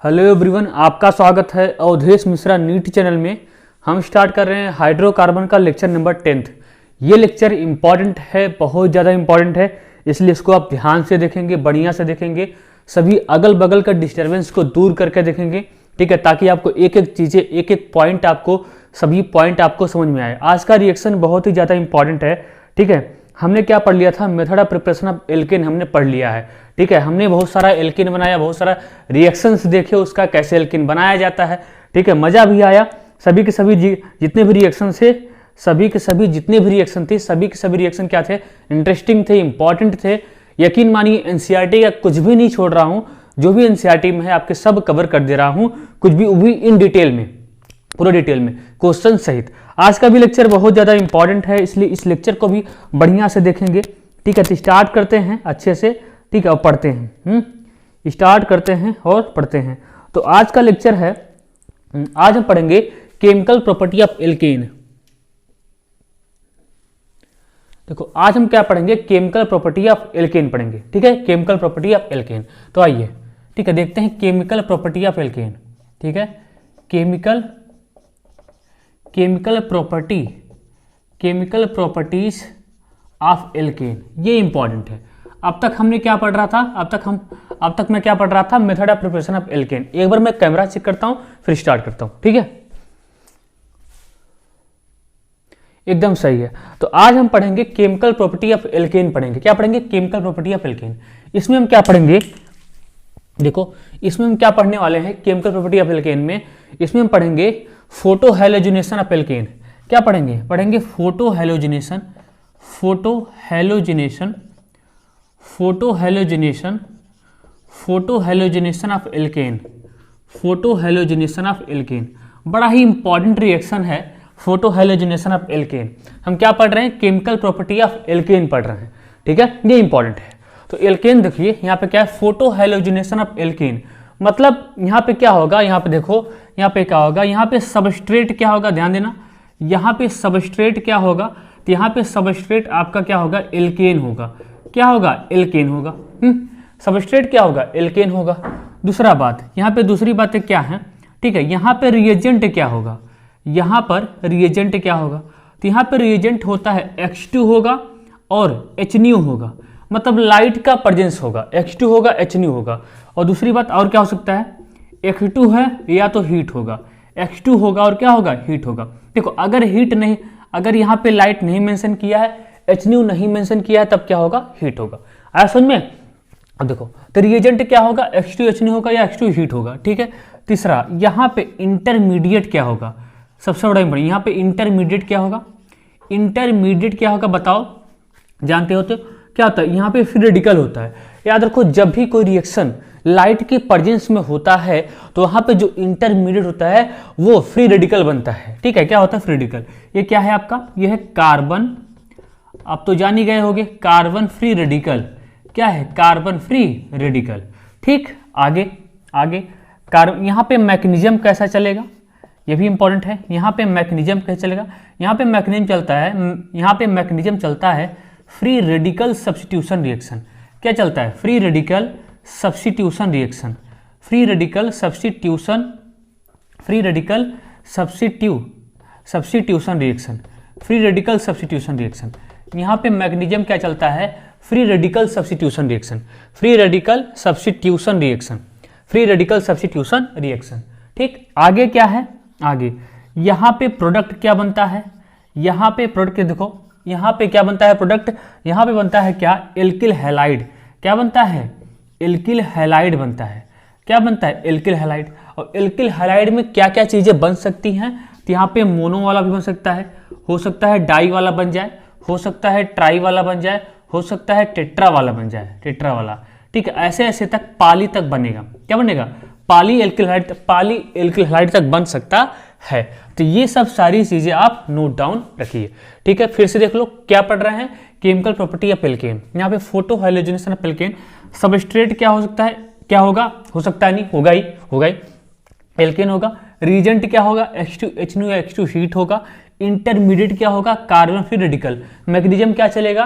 Hello everyone, आपका स्वागत है अवधेश मिश्रा नीट चैनल में। हम स्टार्ट कर रहे हैं हाइड्रोकार्बन का लेक्चर नंबर 10th। ये लेक्चर इंपॉर्टेंट है, बहुत ज़्यादा इंपॉर्टेंट है, इसलिए इसको आप ध्यान से देखेंगे, बढ़िया से देखेंगे, सभी अगल बगल का डिस्टर्बेंस को दूर करके देखेंगे, ठीक है, ताकि आपको एक एक चीज़ें, एक एक पॉइंट आपको, सभी पॉइंट आपको समझ में आए। आज का रिएक्शन बहुत ही ज़्यादा इंपॉर्टेंट है, ठीक है। हमने क्या पढ़ लिया था, method of preparation of alkene हमने पढ़ लिया है, ठीक है। हमने बहुत सारा एल्केन बनाया, बहुत सारा रिएक्शंस देखे उसका कैसे एल्केन बनाया जाता है, ठीक है। मज़ा भी आया। सभी के सभी जितने भी रिएक्शन थे, सभी के सभी जितने भी रिएक्शन थे, सभी के सभी रिएक्शन क्या थे, इंटरेस्टिंग थे, इंपॉर्टेंट थे। यकीन मानिए एनसीईआरटी का कुछ भी नहीं छोड़ रहा हूँ, जो भी एनसीईआरटी में है आपके सब कवर कर दे रहा हूँ, कुछ भी, वो भी इन डिटेल में, पूरा डिटेल में, क्वेश्चन सहित। आज का भी लेक्चर बहुत ज़्यादा इंपॉर्टेंट है, इसलिए इस लेक्चर को भी बढ़िया से देखेंगे, ठीक है। तो स्टार्ट करते हैं अच्छे से, ठीक है, और पढ़ते हैं। स्टार्ट करते हैं और पढ़ते हैं। तो आज का लेक्चर है, आज हम पढ़ेंगे केमिकल प्रॉपर्टी ऑफ एल्केन। देखो आज हम क्या पढ़ेंगे, केमिकल प्रॉपर्टी ऑफ एल्केन पढ़ेंगे, ठीक है, केमिकल प्रॉपर्टी ऑफ एल्केन। तो आइए, ठीक है, देखते हैं केमिकल प्रॉपर्टी ऑफ एल्केन, ठीक है। केमिकल प्रॉपर्टीज ऑफ एल्केन, ये इंपॉर्टेंट है। अब तक हमने क्या पढ़ रहा था, अब तक मैं क्या पढ़ रहा था, method of preparation of alkene. एक बार मैं कैमरा चेक करता हूं, फिर स्टार्ट करता हूं, ठीक है, एकदम सही है। तो आज हम पढ़ेंगे केमिकल प्रॉपर्टी ऑफ एल्केन पढ़ेंगे। क्या पढ़ेंगे, केमिकल प्रॉपर्टी ऑफ एल्केन। इसमें हम क्या पढ़ेंगे, देखो इसमें हम क्या पढ़ने वाले हैं केमिकल प्रॉपर्टी ऑफ एल्केन में। इसमें हम पढ़ेंगे फोटो हैलोजिनेशन ऑफ एल्केन। क्या पढ़ेंगे photo halogenation of alkene, photo halogenation of alkene. बड़ा ही इंपॉर्टेंट रिएक्शन है फोटो हैलोजिनेशन ऑफ एल्केन। हम क्या पढ़ रहे हैं, केमिकल प्रॉपर्टी ऑफ एल्केन पढ़ रहे हैं, ठीक है, ये इंपॉर्टेंट है। तो एल्केन देखिए यहाँ पे क्या है, फोटो हैलोजिनेशन ऑफ एल्केन, मतलब यहाँ पे क्या होगा, यहाँ पे देखो, यहाँ पे क्या होगा, यहाँ पे सबस्ट्रेट क्या होगा, ध्यान देना, यहाँ पे सबस्ट्रेट क्या होगा, तो यहाँ पे सबस्ट्रेट आपका क्या होगा, एल्केन होगा। क्या होगा, एल्केन होगा। सबस्ट्रेट क्या होगा, एल्केन होगा। दूसरा बात, यहाँ पे दूसरी बातें क्या है, ठीक है, यहाँ पे रिएजेंट क्या होगा, यहाँ पर रिएजेंट क्या होगा, तो यहाँ पे रिएजेंट होता है H2 होगा और HNO होगा, मतलब लाइट का प्रेजेंस होगा, H2 होगा, HNO होगा। और दूसरी बात और क्या हो सकता है, H2 है या तो हीट होगा, H2 होगा और क्या होगा, हीट होगा। देखो अगर हीट नहीं, अगर यहाँ पे लाइट नहीं मेंशन किया है, HNO नहीं मेंशन किया है, तब क्या होगा, हीट होगा। आया समझ में। अब देखो तो रिएजेंट क्या होगा, H2 HNO होगा या H2 हीट होगा, ठीक है। तीसरा, यहाँ पे इंटरमीडिएट क्या होगा, सबसे बड़ा इंपॉर्टेंट, यहाँ पे इंटरमीडिएट क्या होगा, इंटरमीडिएट क्या होगा बताओ, जानते हो तो क्या होता है, यहाँ पे फ्री रेडिकल होता है। याद रखो जब भी कोई रिएक्शन लाइट के प्रेजेंस में होता है तो वहाँ पे जो इंटरमीडिएट होता है वो फ्री रेडिकल बनता है, ठीक है। क्या होता है, फ्री रेडिकल। ये क्या है आपका, ये है कार्बन, आप तो जान ही गए होंगे, कार्बन फ्री रेडिकल। क्या है, कार्बन फ्री रेडिकल, ठीक। आगे यहाँ पे मैकेनिज्म कैसा चलेगा, ये भी इंपॉर्टेंट है। यहाँ पे मैकेनिज्म कैसे चलेगा, यहाँ पे मैकेनिज्म चलता है फ्री रेडिकल सब्स्टिट्यूशन रिएक्शन। क्या चलता है, free radical substitution reaction, free radical substitution reaction. यहाँ पे मैकेनिज्म क्या चलता है, फ्री रेडिकल सब्स्टिट्यूशन रिएक्शन, ठीक। आगे क्या है, आगे यहाँ पे प्रोडक्ट क्या बनता है, यहाँ पे प्रोडक्ट देखो, यहाँ पे क्या बनता है प्रोडक्ट, यहाँ पे बनता है क्या, एल्किल हैलाइड। क्या बनता है, एल्किल हैलाइड बनता है। क्या बनता है, एल्किल हैलाइड। और एल्किल हैलाइड में क्या क्या चीजें बन सकती हैं, तो यहाँ पे मोनो वाला भी बन सकता है, हो सकता है डाई वाला बन जाए, हो सकता है ट्राई वाला बन जाए, हो सकता है टेट्रा वाला बन जाए, टेट्रा वाला, ठीक है। ऐसे ऐसे तक पाली तक बनेगा। क्या बनेगा, पाली एल्किल हैलाइड तक बन सकता है। तो ये सब सारी चीजें आप नोट डाउन रखिए, ठीक है। फिर से देख लो क्या पढ़ रहे हैं, केमिकल प्रॉपर्टी ऑफ एल्केन। यहाँ पे photo halogenation of alkene, substrate क्या हो सकता है, क्या होगा, हो सकता है नहीं, होगा ही एल्केन होगा। रिएजेंट क्या होगा, H2 HNO या H2 हीट होगा। इंटरमीडिएट क्या होगा, कार्बन फ्री रेडिकल। मैकेनिज्म क्या चलेगा,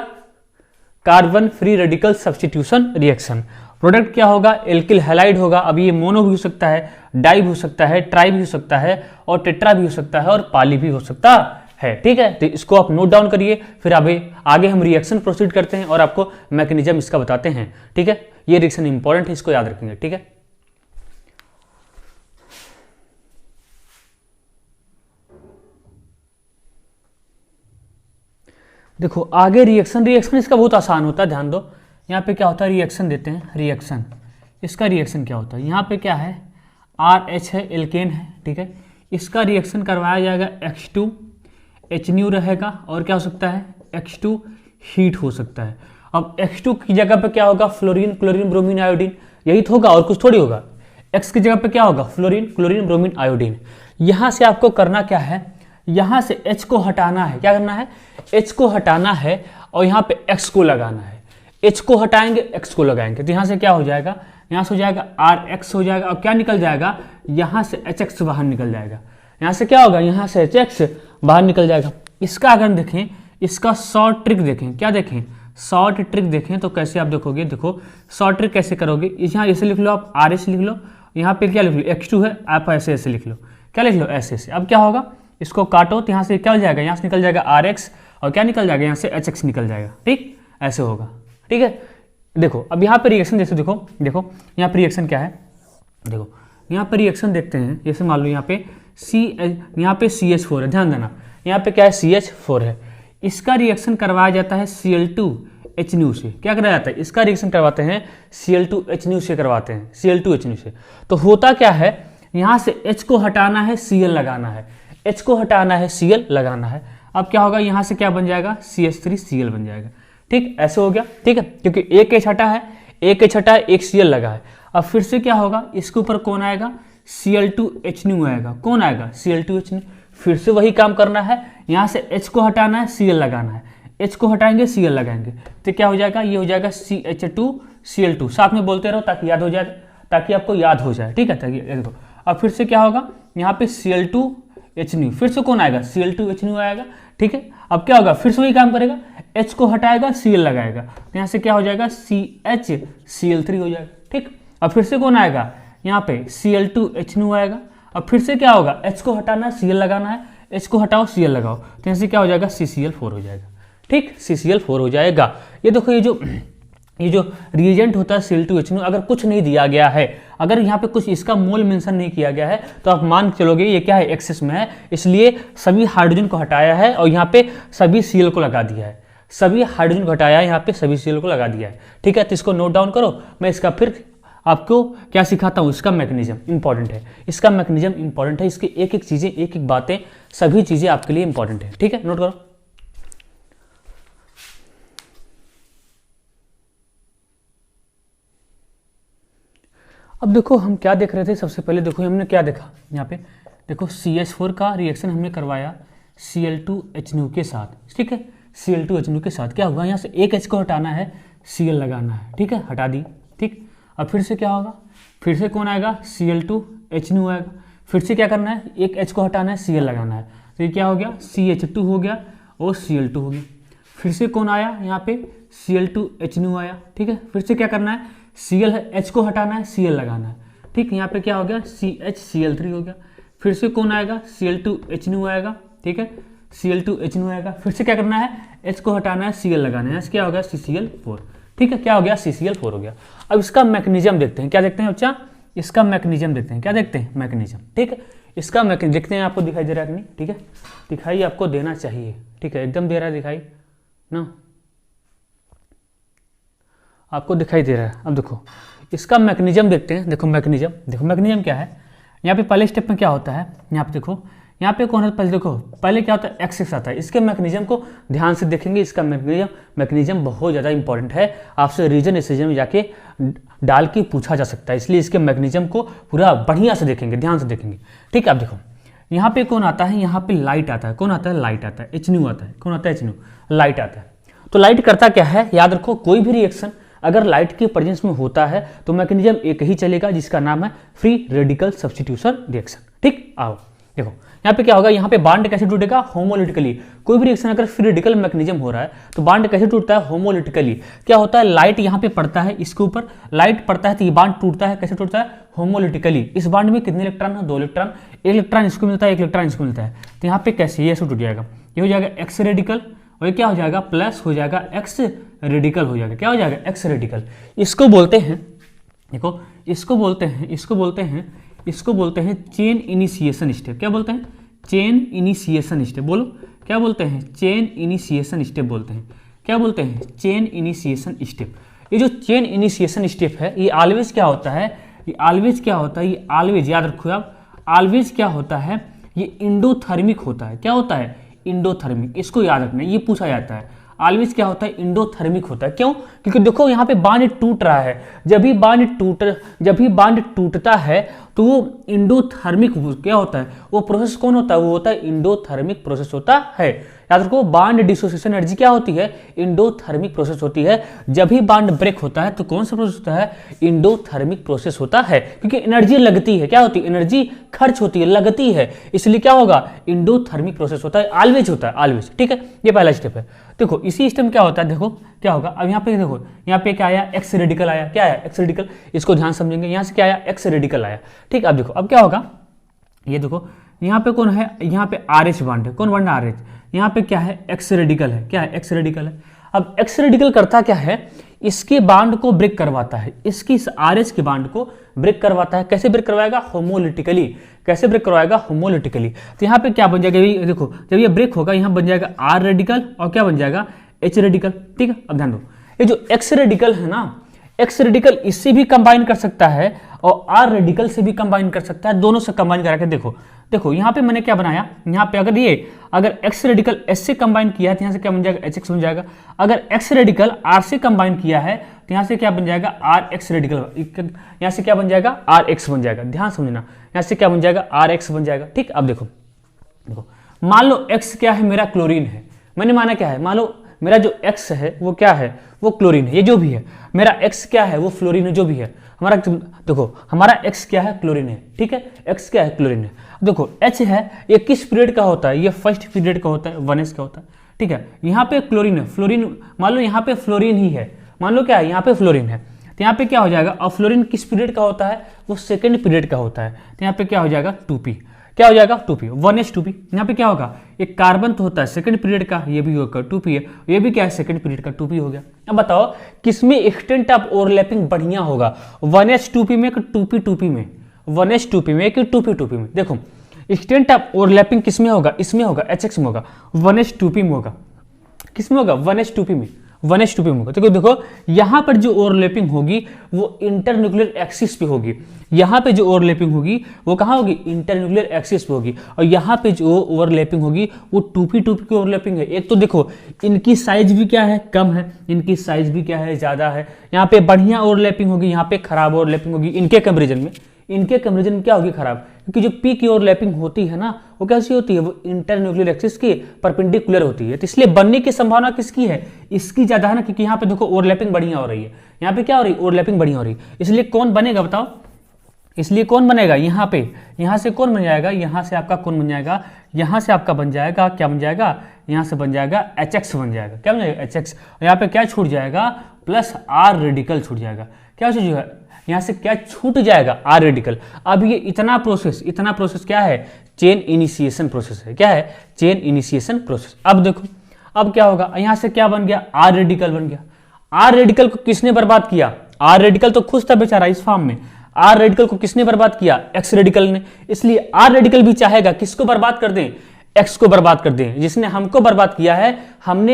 carbon free radical substitution reaction. Product क्या होगा, एल्किल हैलाइड होगा। अब ये मोनो भी हो सकता है, डाई भी हो सकता है, ट्राई भी हो सकता है, और टेट्रा भी हो सकता है, और पाली भी हो सकता है। ठीक है, तो इसको आप नोट डाउन करिए, फिर आगे हम रिएक्शन प्रोसीड करते हैं और आपको मैकेनिज्म इसका बताते हैं। ठीक है, ये रिएक्शन इंपॉर्टेंट है, इसको याद रखेंगे। ठीक है, देखो आगे रिएक्शन इसका बहुत आसान होता है, ध्यान दो। यहाँ पे क्या होता है, रिएक्शन देते हैं, रिएक्शन, इसका रिएक्शन क्या होता है, यहाँ पे क्या है, RH है, एल्केन है। ठीक है, इसका रिएक्शन करवाया जाएगा, X2H रहेगा, और क्या हो सकता है, X2 हीट हो सकता है। अब X2 की जगह पे क्या होगा, फ्लोरीन, क्लोरीन, ब्रोमीन, आयोडीन, यही तो होगा और कुछ थोड़ी होगा। X की जगह पे क्या होगा, फ्लोरीन, क्लोरीन, ब्रोमीन, आयोडीन। यहाँ से आपको करना क्या है, यहाँ से H को हटाना है। क्या करना है, H को हटाना है और यहाँ पे X को लगाना है। H को हटाएंगे, X को लगाएंगे, तो यहाँ से क्या हो जाएगा, यहाँ से हो जाएगा RX हो जाएगा, और क्या निकल जाएगा, यहाँ से HX बाहर निकल जाएगा। यहाँ से क्या होगा, यहाँ से HX बाहर निकल जाएगा। इसका अगर देखें, इसका शॉर्ट ट्रिक देखें, क्या देखें, शॉर्ट ट्रिक देखें तो कैसे आप देखोगे, देखो शॉर्ट ट्रिक कैसे करोगे, यहाँ ऐसे लिख लो आप, RH लिख लो, यहाँ पे क्या लिख लो, X2 है, आप ऐसे ऐसे लिख लो, क्या लिख लो, ऐसे ऐसे। अब क्या होगा, इसको काटो तो यहाँ से क्या हो जाएगा, यहाँ से निकल जाएगा RX, और क्या निकल जाएगा, यहाँ से HX निकल जाएगा। ठीक, ऐसे होगा। ठीक है, देखो अब यहाँ पे रिएक्शन जैसे देखो यहाँ पे रिएक्शन क्या है, देखो यहाँ पे रिएक्शन देखते हैं। जैसे मान लो यहाँ पे यहाँ पे CH4 है, ध्यान देना, यहाँ पे क्या है, CH4 है। इसका रिएक्शन करवाया जाता है Cl2H से। क्या कराया जाता है, इसका रिएक्शन करवाते हैं Cl2H से करवाते हैं, Cl2H से। तो होता क्या है, यहाँ से H को हटाना है, Cl लगाना है, H को हटाना है, Cl लगाना है। अब क्या होगा, यहाँ से क्या बन जाएगा, CH3Cl बन जाएगा। ठीक, ऐसे हो गया। ठीक है, क्योंकि एक H हटा है, एक Cl लगा है। अब फिर से क्या होगा, इसके ऊपर कौन आएगा, Cl2H आएगा। कौन आएगा, Cl2H। फिर से वही काम करना है, यहाँ से H को हटाना है, Cl लगाना है, H को हटाएंगे, Cl लगाएंगे, तो क्या हो जाएगा, ये हो जाएगा CH2Cl2। साथ में बोलते रहो ताकि याद हो जाए, ताकि आपको याद हो जाए। ठीक है, ताकि देखो अब फिर से क्या होगा, यहाँ पे Cl2H, फिर से कौन आएगा, Cl2H आएगा। ठीक है, अब क्या होगा, फिर से वही काम करेगा, H को हटाएगा, Cl लगाएगा, तो यहाँ से क्या हो जाएगा, CHCl3 हो जाएगा। ठीक, अब फिर से कौन आएगा, यहाँ पे Cl2H आएगा। अब फिर से क्या होगा, H को हटाना है, Cl लगाना है, H को हटाओ, Cl लगाओ, तो यहाँ से क्या हो जाएगा, CCl4 हो जाएगा। ठीक, CCl4 हो जाएगा। ये देखो ये जो रिएजेंट होता है Cl2H, अगर कुछ नहीं दिया गया है, अगर यहाँ पे कुछ इसका मोल मेंशन नहीं किया गया है, तो आप मान चलोगे ये क्या है, एक्सेस में है, इसलिए सभी हाइड्रोजन को हटाया है और यहाँ पे सभी Cl को लगा दिया है। सभी हाइड्रोजन को हटाया है, यहाँ पे सभी Cl को लगा दिया है। ठीक है, तो इसको नोट डाउन करो। मैं इसका फिर आपको क्या सिखाता हूँ, इसका मैकेनिज्म इंपॉर्टेंट है, इसका मैकेनिज्म इंपॉर्टेंट है, इसकी एक एक चीजें, एक एक बातें, सभी चीजें आपके लिए इंपॉर्टेंट है। ठीक है, नोट करो। अब देखो हम क्या देख रहे थे, सबसे पहले देखो हमने क्या देखा, यहाँ पे देखो CH4 का रिएक्शन हमने करवाया Cl2H के साथ। ठीक है, Cl2H के साथ क्या हुआ, यहाँ से एक H को हटाना है, Cl लगाना है। ठीक है, हटा दी। ठीक, अब फिर से क्या होगा, फिर से कौन आएगा, Cl2H आएगा, फिर से क्या करना है, एक H को हटाना है, Cl लगाना है, तो ये क्या हो गया, CH2 हो गया और Cl2 हो गया। फिर से कौन आया, यहाँ पे Cl2H आया। ठीक है, फिर से क्या करना है, H को हटाना है, Cl लगाना है। ठीक, यहाँ पे क्या हो गया, CHCl3 हो गया। फिर से कौन आएगा, Cl2H आएगा। ठीक है, Cl2H आएगा, फिर से क्या करना है, H को हटाना है, Cl लगाना है, क्या हो गया, CCl4। ठीक है, क्या हो गया, CCl4 हो गया। अब इसका मैकेनिज्म देखते हैं, क्या देखते हैं बच्चा, इसका मैकेनिज्म देखते हैं, क्या देखते हैं, मैकेनिज्म। ठीक है, इसका मैकेनिज्म देखते हैं, आपको दिखाई दे रहा है कि नहीं। ठीक है, दिखाई आपको देना चाहिए। ठीक है, एकदम दे रहा है दिखाई ना, आपको दिखाई दे रहा है। अब देखो इसका मैकेनिज्म देखते हैं। देखो मैकेनिज्म क्या है, यहाँ पे पहले स्टेप में क्या होता है, यहाँ पे देखो, यहाँ पे कौन है, पहले देखो पहले क्या होता है, एक्सेस आता है। इसके मैकेनिज्म को ध्यान से देखेंगे, इसका मैकेनिज्म बहुत ज़्यादा इंपॉर्टेंट है, आपसे रीजन एसेजन में जाके डाल के पूछा जा सकता है, इसलिए इसके मैकेनिज्म को पूरा बढ़िया से देखेंगे, ध्यान से देखेंगे। ठीक है, अब देखो यहाँ पे कौन आता है, यहाँ पे लाइट आता है। कौन आता है, लाइट आता है, H आता है। कौन आता है, H, लाइट आता है। तो लाइट करता क्या है, याद रखो, कोई भी रिएक्शन अगर लाइट के प्रेजेंस में होता है तो मैकेनिज्म एक ही चलेगा, जिसका नाम है फ्री रेडिकल सब्स्टिट्यूशन रिएक्शन। ठीक, आओ देखो यहाँ पे क्या होगा, यहाँ पे बॉन्ड कैसे टूटेगा, होमोलिटिकली। कोई भी रिएक्शन अगर फ्री रेडिकल मैकेनिज्म हो रहा है तो बॉन्ड कैसे टूटता है, होमोलिटिकली। क्या होता है, लाइट यहाँ पे पड़ता है, इसके ऊपर लाइट पड़ता है तो ये बॉन्ड टूटता है, कैसे टूटता है, होमोलिटिकली। इस बॉन्ड में कितने इलेक्ट्रॉन है, 2 इलेक्ट्रॉन, एक इलेक्ट्रॉन इसको मिलता है, एक इलेक्ट्रॉन इसको मिलता है। तो यहाँ पे कैसे, ये ऐसे टूट जाएगा, ये हो जाएगा एक्स रेडिकल, और ये क्या हो जाएगा, प्लस हो जाएगा एक्स रेडिकल हो जाएगा। क्या हो जाएगा, एक्स रेडिकल। इसको बोलते हैं, देखो इसको बोलते हैं चेन इनिशिएशन स्टेप। क्या बोलते हैं, चेन इनिशिएशन स्टेप। बोलो क्या बोलते हैं, चेन इनिशिएशन स्टेप बोलते हैं। क्या बोलते हैं, चेन इनिशिएशन स्टेप। ये जो चेन इनिशिएशन स्टेप है ये ऑलवेज क्या होता है, ये ऑलवेज याद रखो आप, ऑलवेज क्या होता है, ये इंडोथर्मिक होता है। क्या होता है, इंडोथर्मिक। इसको याद रखना, ये पूछा जाता है। ऑलवेज क्या होता है, इंडोथर्मिक होता है। क्यों, क्योंकि देखो यहाँ पे बांध टूट रहा है, जब भी बांध टूटता है तो वो इंडोथर्मिक क्या होता है, वो प्रोसेस कौन होता है, वो होता है इंडोथर्मिक प्रोसेस होता है। याद रखो, बांड डिसोसिएशन एनर्जी क्या होती है, इंडोथर्मिक प्रोसेस होती है। जब भी बांड ब्रेक होता है तो कौन सा प्रोसेस होता है, इंडोथर्मिक प्रोसेस होता है। क्योंकि एनर्जी लगती है, क्या होती है, एनर्जी खर्च होती है, लगती है, इसलिए क्या होगा, इंडोथर्मिक प्रोसेस होता है, ऑलवेज होता है, ऑलवेज। ठीक है, ये पहला स्टेप है। देखो इसी स्टेप में क्या होता है, देखो क्या होगा, अब यहाँ पे देखो, यहाँ पे क्या आया, एक्स रेडिकल आया। क्या आया, एक्स रेडिकल। इसको ध्यान समझेंगे, यहाँ से क्या आया, एक्स रेडिकल आया। ठीक, अब देखो अब क्या होगा, ये देखो यहाँ पे कौन है, यहाँ पे आर एच बॉन्ड है, कौन बॉन्ड है, आर एच। यहाँ पे क्या है, एक्स रेडिकल है। क्या है, एक्स रेडिकल है। अब एक्स रेडिकल करता क्या है, इसके बॉन्ड को ब्रेक करवाता है, इसकी आर एच के बॉन्ड को ब्रेक करवाता है। कैसे ब्रेक करवाएगा, होमोलिटिकली। कैसे ब्रेक करवाएगा, होमोलिटिकली। तो यहाँ पे क्या बन जाएगा, ये देखो जब ये ब्रेक होगा यहाँ बन जाएगा आर रेडिकल और क्या बन जाएगा, एच रेडिकल। ठीक है, अब ध्यान दो, ये जो एक्स रेडिकल है ना, एक्स रेडिकल इससे भी कंबाइन कर सकता है और आर रेडिकल से भी कंबाइन कर सकता है। दोनों से कंबाइन करा के देखो यहाँ पे मैंने क्या बनाया, यहाँ पे अगर एक्स रेडिकल एस से कंबाइन किया है तो यहाँ से क्या बन जाएगा, एच एक्स बन जाएगा। अगर एक्स रेडिकल आर से कंबाइन किया है तो यहाँ से क्या बन जाएगा, आर एक्स रेडिकल। यहाँ से क्या बन जाएगा, आर एक्स बन जाएगा। ध्यान समझना, यहाँ से क्या बन जाएगा, आर एक्स बन जाएगा। ठीक, अब देखो मान लो एक्स क्या है, मेरा क्लोरीन है। मैंने माना क्या है, मान लो मेरा जो x है वो क्या है, वो क्लोरीन है। ये जो भी है मेरा x क्या है, वो फ्लोरीन है। जो भी है हमारा, देखो हमारा x क्या है, क्लोरीन है। ठीक है, x क्या है, क्लोरीन है। देखो H है, ये किस पीरियड का होता है, ये फर्स्ट पीरियड का होता है, 1s का होता है। ठीक है, यहाँ पे क्लोरीन है, फ्लोरीन मान लो यहाँ पे फ्लोरीन ही है, मान लो क्या है, यहाँ पे फ्लोरीन है। तो यहाँ पे क्या हो जाएगा, और फ्लोरीन किस पीरियड का होता है, वो सेकेंड पीरियड का होता है। तो यहाँ पे क्या हो जाएगा, 2p। क्या हो जाएगा, 2p, 1s2p। यहाँ पे क्या होगा, एक कार्बन तो होता है सेकंड पीरियड का, ये भी होगा 2p है, ये भी क्या है, सेकंड पीरियड का 2p हो गया। अब बताओ किसमें एक्सटेंट ऑफ ओवरलैपिंग बढ़िया होगा, 1s2p में कि 2p2p में, 1s2p में कि 2p2p में। देखो एक्सटेंट ऑफ ओवरलैपिंग किसमें होगा, इसमें होगा, hx में होगा, 1s2p में होगा। किसमें होगा, 1s2p में, 1s2p में होगा। तो देखो यहाँ पर जो ओवरलैपिंग होगी वो इंटरन्यूक्लियर एक्सिस पे होगी। यहाँ पे जो ओवरलैपिंग होगी वो कहाँ होगी, इंटरन्यूक्लियर एक्सिस पे होगी। और यहाँ पे जो ओवरलैपिंग होगी वो 2p2p की ओवरलैपिंग है। एक तो देखो इनकी साइज भी क्या है, कम है, इनकी साइज भी क्या है, ज्यादा है। यहाँ पे बढ़िया ओवरलैपिंग होगी, यहाँ पे खराब ओवरलैपिंग होगी। इनके कंपेरिजन में, इनके कंपेरिजन में क्या होगी, खराब। क्योंकि जो पी की ओवरलैपिंग होती है ना, वो कैसी होती है, वो इंटरन्यूक्लियर एक्सिस के परपेंडिकुलर होती है। तो इसलिए बनने की संभावना किसकी है, इसकी ज्यादा है ना, क्योंकि यहाँ पे देखो ओवरलैपिंग बढ़िया हो रही है। यहाँ पे क्या हो रही है, ओवरलैपिंग बढ़िया हो रही है। इसलिए कौन बनेगा बताओ, इसलिए कौन बनेगा, यहाँ पे, यहाँ से कौन बन जाएगा, यहाँ से आपका कौन बन जाएगा, यहाँ से आपका बन जाएगा, क्या बन जाएगा, यहाँ से बन जाएगा HX बन जाएगा। क्या बन जाएगा, HX। यहाँ पे क्या छूट जाएगा, प्लस R रेडिकल छूट जाएगा। क्या छूट जाएगा, यहाँ से क्या छूट जाएगा, R रेडिकल। अब ये इतना प्रोसेस क्या है, चेन इनिशिएशन प्रोसेस है। क्या है, चेन इनिशिएशन प्रोसेस। अब देखो अब क्या होगा, यहाँ से क्या बन गया, R रेडिकल बन गया। R रेडिकल को किसने बर्बाद किया, R रेडिकल तो खुश था बेचारा इस फॉर्म में। R रेडिकल को किसने बर्बाद किया, X रेडिकल ने। इसलिए R रेडिकल भी चाहेगा किसको बर्बाद कर दें, X को बर्बाद कर दें। जिसने हमको बर्बाद किया है, हम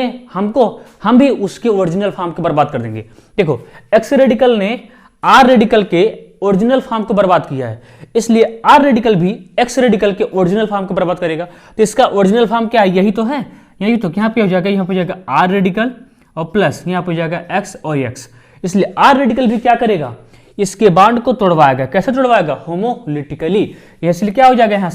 भी उसके ओरिजिनल फॉर्म को बर्बाद कर देंगे। देखो X रेडिकल ने R रेडिकल के ओरिजिनल फॉर्म को बर्बाद किया है, इसलिए R रेडिकल भी X रेडिकल के ओरिजिनल फॉर्म को बर्बाद करेगा। तो इसका ओरिजिनल फॉर्म क्या है, यही तो है, यही तो। यहाँ पे हो जाएगा, यहाँ पे हो जाएगा R रेडिकल और प्लस यहाँ पे हो जाएगा X और X। इसलिए R रेडिकल भी क्या करेगा, इसके बॉन्ड को तोड़वाएगा। कैसे तोड़वाएगा, होमोलिटिकली। इसलिए क्या हो जाएगा, यहाँ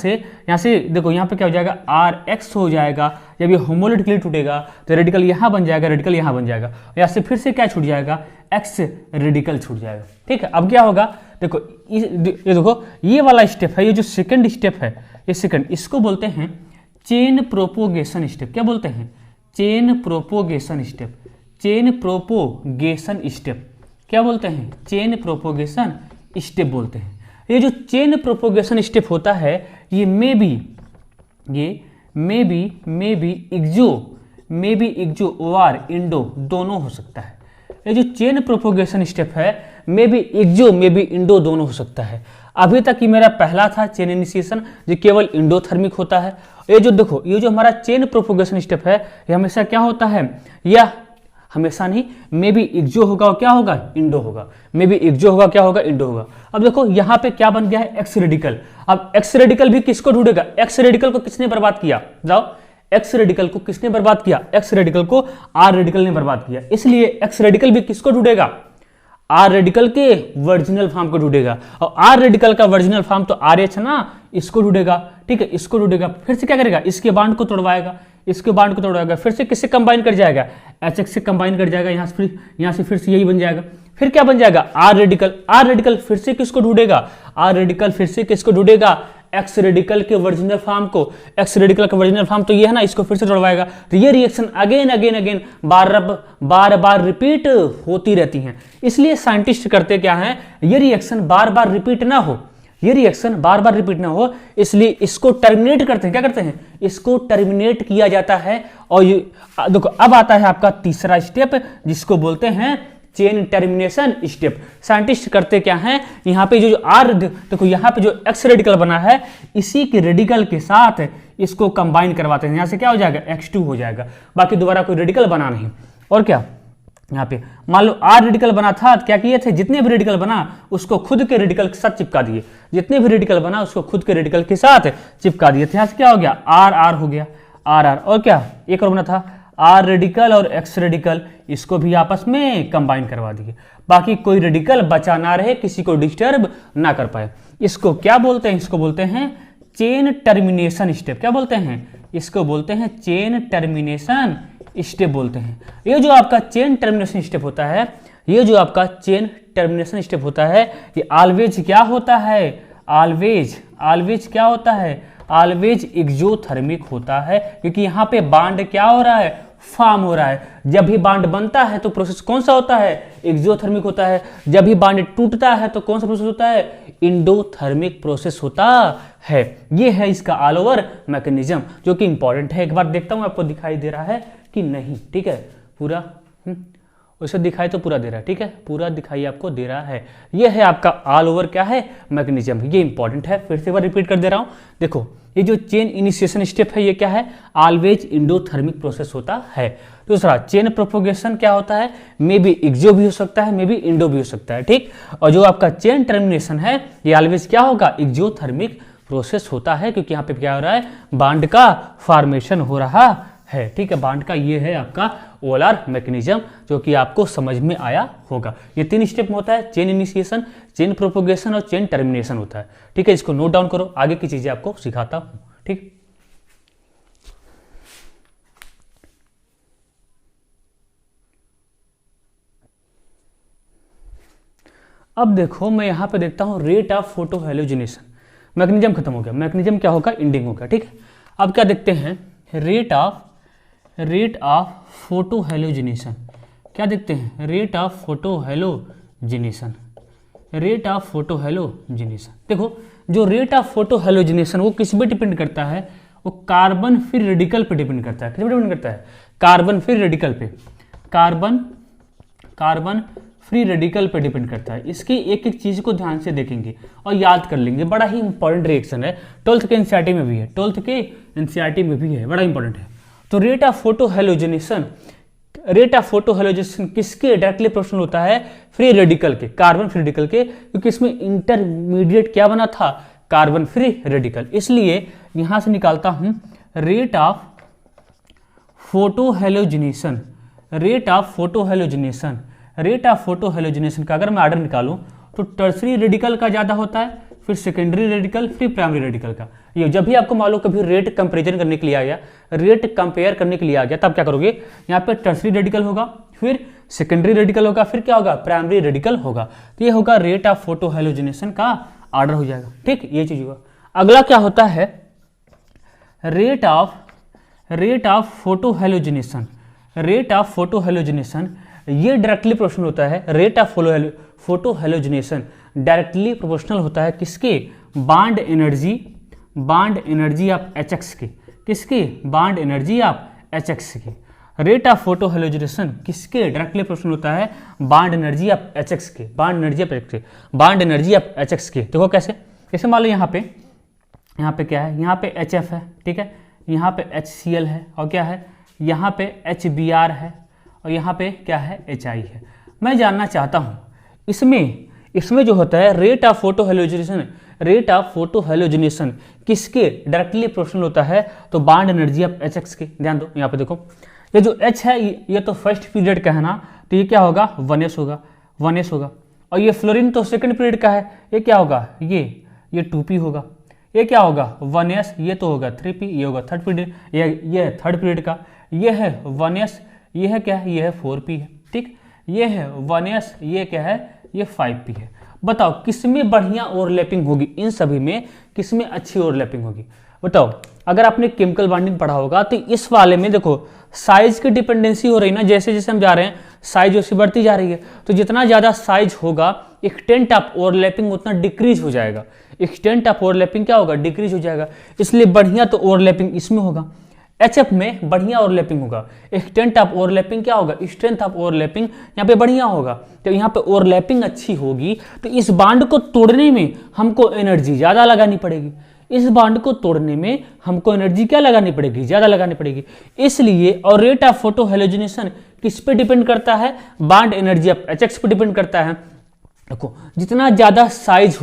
से देखो यहाँ पे क्या हो जाएगा, RX हो जाएगा। जब ये होमोलिटिकली टूटेगा तो रेडिकल यहाँ बन जाएगा, रेडिकल यहाँ बन जाएगा। यहाँ से फिर से क्या छूट जाएगा, X रेडिकल छूट जाएगा। ठीक है, अब क्या होगा, देखो ये देखो ये वाला स्टेप है, ये जो सेकंड स्टेप है, ये सेकंड, इसको बोलते हैं चेन प्रोपोगेशन स्टेप। क्या बोलते हैं? Chain propagation step. Chain propagation step क्या बोलते हैं? चेन प्रोपोगेशन स्टेप बोलते हैं। ये जो चेन प्रोपोगेशन स्टेप होता है ये मे बी इग्जो और इंडो दोनों हो सकता है। ये जो चेन प्रोपोगेशन स्टेप है may be exo may be endo दोनों हो सकता है। अभी तक ये मेरा पहला था चेन इनिशिएशन, जो केवल इंडोथर्मिक होता है। ये जो देखो, ये जो हमारा चेन प्रोपोगेशन स्टेप है ये हमेशा क्या होता है, या हमेशा नहीं, मे बी इग्जो होगा और क्या होगा, इंडो होगा। मे बी इग्जो होगा, क्या होगा, इंडो होगा। अब देखो यहाँ पे क्या बन गया है, एक्स रेडिकल। अब एक्स रेडिकल भी किसको ढूंढेगा? एक्स रेडिकल को किसने बर्बाद किया? जाओ, एक्स रेडिकल को किसने बर्बाद किया? एक्स रेडिकल को आर रेडिकल ने बर्बाद किया। इसलिए एक्स रेडिकल भी किसको ढूंढेगा? आर रेडिकल के वर्जिनल फॉर्म को ढूंढेगा। और आर रेडिकल का वर्जिनल फॉर्म तो आर एच है ना, इसको ढूंढेगा। ठीक है, इसको ढूंढेगा। फिर से क्या करेगा? इसके बांड को तोड़वाएगा, इसके बांड को तोड़वाएगा। फिर से किससे कंबाइन कर जाएगा? एच एक्स से कंबाइन कर जाएगा। यहाँ से फिर से यही बन जाएगा। फिर क्या बन जाएगा? R radical. आर रेडिकल फिर से किसको ढूंढेगा? आर रेडिकल फिर से किसको ढूंढेगा? एक्स रेडिकल के वर्जिनल फॉर्म को। एक्स रेडिकल का वर्जिनल फॉर्म तो ये है ना, इसको फिर से तोड़वाएगा। तो ये रिएक्शन अगेन बार बार रिपीट होती रहती हैं। इसलिए साइंटिस्ट करते क्या है, ये रिएक्शन बार बार रिपीट ना हो, ये रिएक्शन बार बार रिपीट ना हो, इसलिए इसको टर्मिनेट करते हैं। क्या करते हैं? इसको टर्मिनेट किया जाता है। और ये देखो, अब आता है आपका तीसरा स्टेप, जिसको बोलते हैं चेन टर्मिनेशन स्टेप। साइंटिस्ट करते क्या है, यहाँ पे जो आर, देखो यहाँ पे जो एक्स रेडिकल बना है, इसी के रेडिकल के साथ इसको कंबाइन करवाते हैं। यहाँ से क्या हो जाएगा? X2 हो जाएगा। बाकी दोबारा कोई रेडिकल बना नहीं। और क्या, यहाँ पे मान लो आर रेडिकल बना था, तो क्या किए थे, जितने भी रेडिकल बना उसको खुद के रेडिकल के साथ चिपका दिए। जितने भी रेडिकल बना उसको खुद के रेडिकल के साथ चिपका दिए थे। यहाँ से क्या हो गया? आर आर हो गया, आर आर। और क्या, एक और बना था आर रेडिकल और एक्स रेडिकल, इसको भी आपस में कंबाइन करवा दिए। बाकी कोई रेडिकल बचा ना रहे, किसी को डिस्टर्ब ना कर पाए। इसको क्या बोलते हैं? इसको बोलते हैं चेन टर्मिनेशन स्टेप। क्या बोलते हैं? इसको बोलते हैं चेन टर्मिनेशन स्टेप बोलते हैं। ये जो आपका चेन टर्मिनेशन स्टेप होता है, ये जो आपका चेन टर्मिनेशन स्टेप होता है, ये ऑलवेज क्या होता है? ऑलवेज क्या होता है? ऑलवेज एक्सोथर्मिक होता है, क्योंकि यहाँ पे बांड क्या हो रहा है? फॉर्म हो रहा है। जब भी बांड बनता है तो प्रोसेस कौन सा होता है? एक्सोथर्मिक होता है। जब भी बांड टूटता है तो कौन सा प्रोसेस होता है? इंडोथर्मिक प्रोसेस होता है। ये है इसका ऑल ओवर मैकेनिज्म, जो कि इंपॉर्टेंट है। एक बार देखता हूं आपको दिखाई दे रहा है कि नहीं। ठीक है, पूरा उसे दिखाई तो पूरा दे रहा है। ठीक है, पूरा दिखाई आपको दे रहा है। ये है आपका ऑल ओवर क्या है? मैकेनिज्म। ये इंपॉर्टेंट है, फिर से बार रिपीट कर दे रहा हूं। देखो, ये जो चेन इनिशिएशन स्टेप है, ये क्या है? ऑलवेज इंडोथर्मिक प्रोसेस होता है। दूसरा, चेन प्रोपोगेशन क्या होता है? मे बी एक्सो भी हो सकता है, मे बी इंडो भी हो सकता है। ठीक, और जो आपका चेन टर्मिनेशन है, ये ऑलवेज क्या होगा? एक्सोथर्मिक प्रोसेस होता है, क्योंकि यहाँ पे क्या हो रहा है? बांड का फॉर्मेशन हो रहा है। ठीक है, बांड का ये है आपका ओलर मैकेनिज्म, जो कि आपको समझ में आया होगा। ये 3 स्टेप में होता है, चेन इनिशिएशन, चेन प्रोपोगेशन और चेन टर्मिनेशन होता है। ठीक है, इसको नोट डाउन करो, आगे की चीजें आपको सिखाता हूं। ठीक, अब देखो, मैं यहां पे देखता हूं rate of photo halogenation. Mechanism खत्म हो गया, मैकेनिज्म क्या होगा? एंडिंग होगा। ठीक है, अब क्या देखते हैं? Rate of photo halogenation. क्या देखते हैं? Rate of photo halogenation. Rate of photo halogenation. देखो, जो रेट ऑफ फोटो हैलोजिनेशन वो किस पे डिपेंड करता है? वो कार्बन फ्री रेडिकल पे डिपेंड करता है। किस पे डिपेंड करता है? कार्बन फ्री रेडिकल पे। कार्बन फ्री रेडिकल पे डिपेंड करता है। इसकी एक एक चीज को ध्यान से देखेंगे और याद कर लेंगे। बड़ा ही इंपॉर्टेंट रिएक्शन है, 12th के एनसीईआरटी में भी है, 12th के एनसीईआरटी में भी है, बड़ा इंपॉर्टेंट है। तो रेट ऑफ फोटो हैलोजिनेशन किसके डायरेक्टली प्रोपोर्शनल होता है? फ्री रेडिकल के, कार्बन फ्री रेडिकल के, क्योंकि इसमें इंटरमीडिएट क्या बना था? Carbon free radical. इसलिए यहां से निकालता हूं rate of photo halogenation. Rate of photo halogenation का अगर मैं ऑर्डर निकालूं तो टर्सरी रेडिकल का ज्यादा होता है, फिर सेकेंडरी रेडिकल, फिर प्राइमरी रेडिकल का। ये जब भी आपको मान लो कभी रेट कंपेरिजन करने के लिए आ गया, रेट कंपेयर करने के लिए आ गया, तब क्या करोगे? यहाँ पे टर्सरी रेडिकल होगा, फिर सेकेंडरी रेडिकल होगा, फिर क्या होगा? प्राइमरी रेडिकल होगा। तो ये होगा रेट ऑफ फोटो हैलोजिनेशन का ऑर्डर हो जाएगा। ठीक, ये चीज होगा। अगला क्या होता है? Rate of photo halogenation, rate of photo halogenation, ये डायरेक्टली प्रोपोर्शनल होता है, rate of photo halogenation directly proportional होता है किसके, बॉन्ड एनर्जी ऑफ Hx के, किसके, बॉन्ड एनर्जी ऑफ Hx की। रेट ऑफ फोटो हेलोजिनेशन किसके डायरेक्टली प्रोपोर्शनल होता है, बॉन्ड एनर्जी ऑफ Hx के, बॉन्ड एनर्जी ऑफ Hx के, बॉन्ड एनर्जी ऑफ Hx के। देखो कैसे, जैसे मान लो यहाँ पे क्या है, यहाँ पे HF है, ठीक है, यहाँ पे HCl है, और क्या है, यहाँ पे HBr है, और यहाँ पे क्या है, HI है। मैं जानना चाहता हूँ इसमें जो होता है rate of photo halogenation, rate of photo halogenation किसके डायरेक्टली प्रोपोर्शनल होता है, तो बॉन्ड एनर्जी ऑफ Hx के। ध्यान दो, यहाँ पे देखो ये जो H है ये तो फर्स्ट पीरियड का है ना, तो ये क्या होगा, 1s होगा, 1s होगा। और ये फ्लोरीन तो सेकंड पीरियड का है, ये क्या होगा, ये 2p होगा। ये क्या होगा, 1s, ये तो होगा 3p, ये होगा थर्ड पीरियड, ये है थर्ड पीरियड का, ये है 1s, ये है क्या है, ये है 4p है, ठीक, ये है 1s, ये क्या है, ये 5p है। बताओ किसमें बढ़िया ओवरलैपिंग होगी, इन सभी में किसमें अच्छी ओवरलैपिंग होगी, बताओ। अगर आपने केमिकल बॉन्डिंग पढ़ा होगा तो इस वाले में देखो साइज की डिपेंडेंसी हो रही ना, जैसे जैसे हम जा रहे हैं साइज वैसे बढ़ती जा रही है, तो जितना ज़्यादा साइज होगा एक्सटेंट ऑफ ओवरलैपिंग उतना डिक्रीज हो जाएगा, एक्सटेंट ऑफ ओवरलैपिंग क्या होगा, डिक्रीज हो जाएगा। इसलिए बढ़िया तो ओवरलैपिंग इसमें होगा, HF में बढ़िया ओवरलैपिंग होगा। एक्सटेंट ऑफ ओवरलैपिंग क्या होगा, स्ट्रेंथ ऑफ ओवरलैपिंग यहाँ पे बढ़िया होगा। तो यहाँ पे ओवरलैपिंग अच्छी होगी तो इस बांड को तोड़ने में हमको एनर्जी ज़्यादा लगानी पड़ेगी, इस बांड को तोड़ने में हमको एनर्जी क्या लगानी पड़ेगी, ज़्यादा लगानी पड़ेगी। इसलिए और रेट ऑफ फोटो हेलोजिनेशन किस पे डिपेंड करता है, बॉन्ड एनर्जी ऑफ Hx पे डिपेंड करता है। देखो जितना ज़्यादा साइज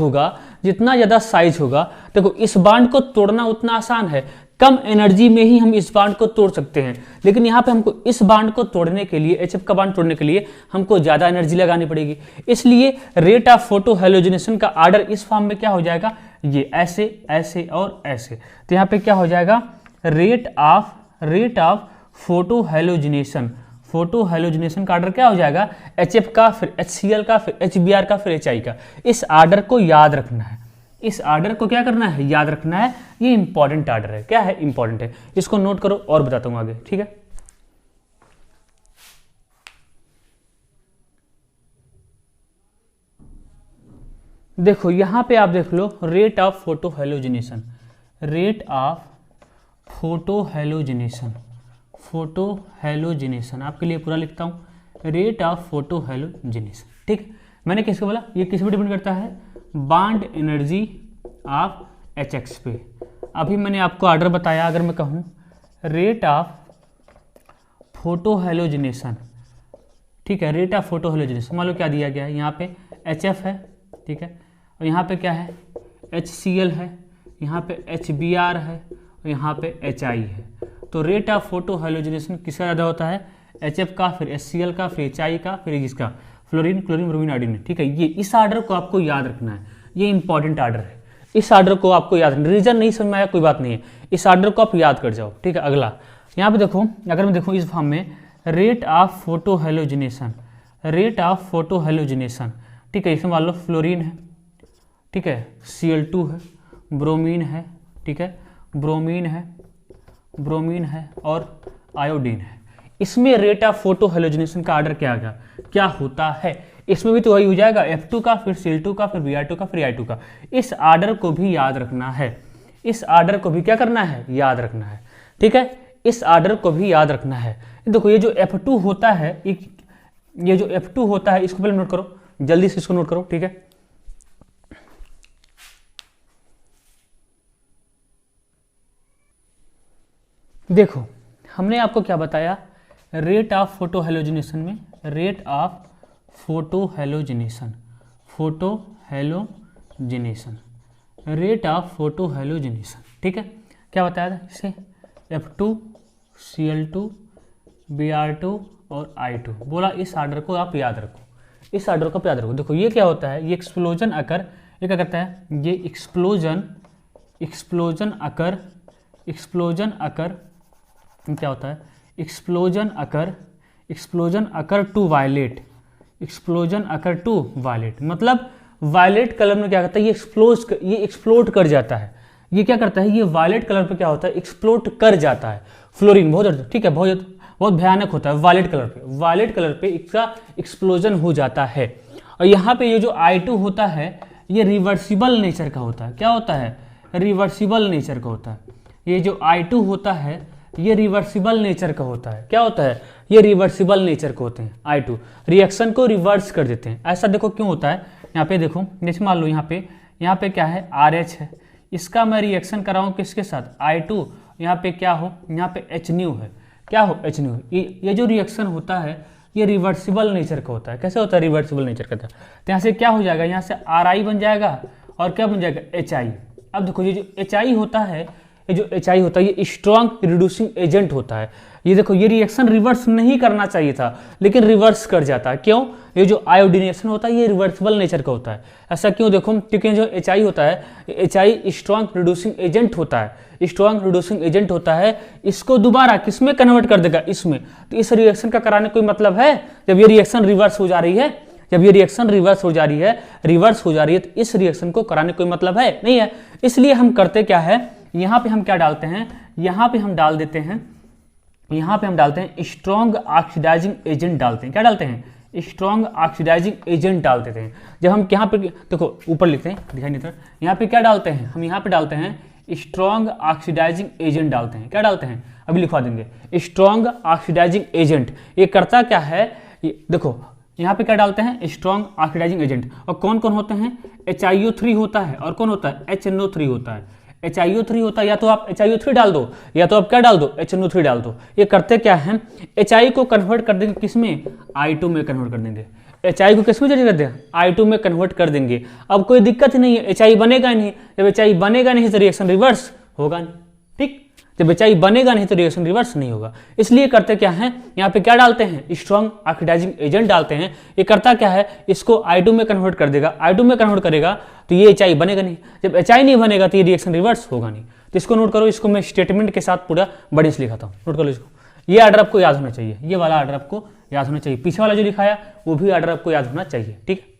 होगा, देखो इस बांड को तोड़ना उतना आसान है, कम एनर्जी में ही हम इस बांड को तोड़ सकते हैं। लेकिन यहाँ पे हमको इस बांड को तोड़ने के लिए, HF का बांड तोड़ने के लिए हमको ज़्यादा एनर्जी लगानी पड़ेगी। इसलिए रेट ऑफ फोटो हेलोजिनेशन का आर्डर इस फॉर्म में क्या हो जाएगा, ये ऐसे ऐसे और ऐसे। तो यहाँ पे क्या हो जाएगा, रेट ऑफ फोटो हेलोजिनेशन का आर्डर क्या हो जाएगा, HF का, फिर HCl का, फिर HBr का, फिर HI का। इस आर्डर को याद रखना है, इस आर्डर को क्या करना है, याद रखना है। ये इंपॉर्टेंट आर्डर है, क्या है, इंपॉर्टेंट है। इसको नोट करो और बताता हूं आगे, ठीक है। देखो यहां पे आप देख लो rate of photo halogenation, rate of photo halogenation आपके लिए पूरा लिखता हूं, रेट ऑफ फोटो हेलोजिनेशन, ठीक। मैंने किसको बोला, ये किस पे डिपेंड करता है, बॉन्ड एनर्जी ऑफ Hx पे। अभी मैंने आपको आर्डर बताया, अगर मैं कहूँ रेट ऑफ फोटो हेलोजिनेशन, ठीक है, रेट ऑफ फोटो हेलोजिनेशन, मान लो क्या दिया गया है, यहाँ पे HF है, ठीक है, और यहाँ पे क्या है, HCl है, यहाँ पे HBr है, और यहाँ पे HI है। तो रेट ऑफ फोटो हेलोजिनेशन किसका ज़्यादा होता है, HF का, फिर HCl का, फिर HI का, फिर इसका फ्लोरीन, क्लोरीन, ब्रोमीन, आयोडीन, ठीक है। ये इस आर्डर को आपको याद रखना है, ये इंपॉर्टेंट आर्डर है, इस आर्डर को आपको याद रखना। रीजन नहीं समझ में आया कोई बात नहीं है, इस आर्डर को आप याद कर जाओ, ठीक है। अगला यहाँ पे देखो, अगर मैं देखूँ इस फॉर्म में रेट ऑफ फोटो हेलोजिनेशन, ठीक है, इसमें मान लो फ्लोरीन है, ठीक है, Cl2 है, ब्रोमीन है, ठीक है, ब्रोमीन है और आयोडीन है। इसमें रेट ऑफ फोटो हेलोजिनेशन का आर्डर क्या होता है, इसमें भी तो वही हो जाएगा, F2 का, फिर Cl2 का, फिर Br2 का, फिर I2 का। इस आर्डर को भी याद रखना है, इस आर्डर को भी क्या करना है, याद रखना है, ठीक है, इस आर्डर को भी याद रखना है। देखो ये जो F2 होता है, ये जो F2 होता है, इसको पहले नोट करो, जल्दी से इसको नोट करो, ठीक है। देखो हमने आपको क्या बताया, रेट ऑफ फोटो हेलोजिनेशन में, rate of photo halogenation, rate of photo halogenation, ठीक है। क्या बताया था इसे, F2, Cl2, Br2 और I2 बोला। इस आर्डर को आप याद रखो, इस आर्डर को आप याद रखो। देखो ये क्या होता है, ये एक्सप्लोजन अकर, ये क्या करता है, ये एक्सप्लोजन अकर क्या होता है, एक्सप्लोजन अकर टू वायलेट, मतलब वायलेट कलर में क्या करता है, ये एक्सप्लोड कर जाता है, ये क्या करता है, ये वायलेट कलर पे क्या होता है, एक्सप्लोड कर जाता है। फ्लोरीन बहुत, ठीक है, बहुत भयानक होता है वायलेट कलर पे, वायलेट कलर पे इसका एक्सप्लोजन हो जाता है। और यहाँ पे ये जो I2 होता है ये रिवर्सिबल नेचर का होता है। क्या होता है, रिवर्सिबल नेचर का होता है। ये जो I2 होता है ये रिवर्सिबल नेचर का होता है। क्या होता है, ये रिवर्सिबल नेचर के होते हैं। I2 रिएक्शन को रिवर्स कर देते हैं। ऐसा देखो क्यों होता है, यहाँ पे देखो, जैसे मान लो यहाँ पे क्या है, RH है, इसका मैं रिएक्शन कराऊँ किसके साथ, I2, यहाँ पे क्या हो, यहाँ पे H न्यू है, क्या हो, H न्यू। ये जो रिएक्शन होता है ये रिवर्सिबल नेचर का होता है। कैसे होता है, रिवर्सिबल नेचर का। तो यहाँ से क्या हो जाएगा, यहाँ से RI बन जाएगा और क्या बन जाएगा, HI। अब देखो ये जो HI होता है, ये जो HI होता है ये स्ट्रॉन्ग रिड्यूसिंग एजेंट होता है। ये देखो ये रिएक्शन रिवर्स नहीं करना चाहिए था लेकिन रिवर्स कर जाता है। क्यों, ये जो आयोडीनेशन होता है ये रिवर्सिबल नेचर का होता है। ऐसा क्यों, देखो क्योंकि जो HI होता है, HI स्ट्रॉन्ग रिड्यूसिंग एजेंट होता है, स्ट्रॉन्ग रिड्यूसिंग एजेंट होता है। इसको दोबारा किस में कन्वर्ट कर देगा, इसमें। तो इस रिएक्शन का कराने कोई मतलब है, जब ये रिएक्शन रिवर्स हो जा रही है, जब ये रिएक्शन रिवर्स हो जा रही है, तो इस रिएक्शन को कराने कोई मतलब है नहीं है। इसलिए हम करते क्या है, यहाँ पे हम क्या डालते हैं, यहाँ पे हम डाल देते हैं, यहाँ पे हम डालते हैं स्ट्रॉन्ग ऑक्सीडाइजिंग एजेंट डालते हैं। क्या डालते हैं, स्ट्रॉन्ग ऑक्सीडाइजिंग एजेंट डाल देते हैं। जब हम यहाँ पे देखो ऊपर लिखते हैं, दिखाई नहीं देता, यहाँ पे क्या डालते हैं, हम यहाँ पे डालते हैं स्ट्रॉन्ग ऑक्सीडाइजिंग एजेंट डालते हैं। क्या डालते हैं, अभी लिखवा देंगे, स्ट्रॉन्ग ऑक्सीडाइजिंग एजेंट। ये करता क्या है, देखो यहाँ पे क्या डालते हैं, स्ट्रॉन्ग ऑक्सीडाइजिंग एजेंट। और कौन कौन होते हैं, HiO3 होता है और कौन होता है, HNO3 होता है। HiO3 होता है, या तो आप HiO3 डाल दो या तो आप क्या डाल दो, HNO3 डाल दो। ये करते क्या है, HI को कन्वर्ट कर देंगे किसमें, I2 में कन्वर्ट कर देंगे। HI को किसमें चेंज कर दें, I2 में कन्वर्ट कर देंगे। अब कोई दिक्कत ही नहीं है, HI बनेगा नहीं। जब HI बनेगा नहीं तो रिएक्शन रिवर्स होगा नहीं, ठीक। जब HI बनेगा नहीं तो रिएक्शन रिवर्स नहीं होगा। इसलिए करते क्या है, यहाँ पे क्या डालते हैं, स्ट्रॉन्ग ऑक्सीडाइजिंग एजेंट डालते हैं। ये करता क्या है, इसको I2 में कन्वर्ट कर देगा, I2 में कन्वर्ट करेगा तो ये HI बनेगा नहीं। जब HI नहीं बनेगा तो ये रिएक्शन रिवर्स होगा नहीं। तो इसको नोट करो, इसको मैं स्टेटमेंट के साथ पूरा बड़े से लिखाता हूँ, नोट करो इसको। ये आर्डर आपको याद होना चाहिए, ये वाला आर्डर आपको याद होना चाहिए, पीछे वाला जो लिखाया वो भी आर्डर आपको याद होना चाहिए, ठीक।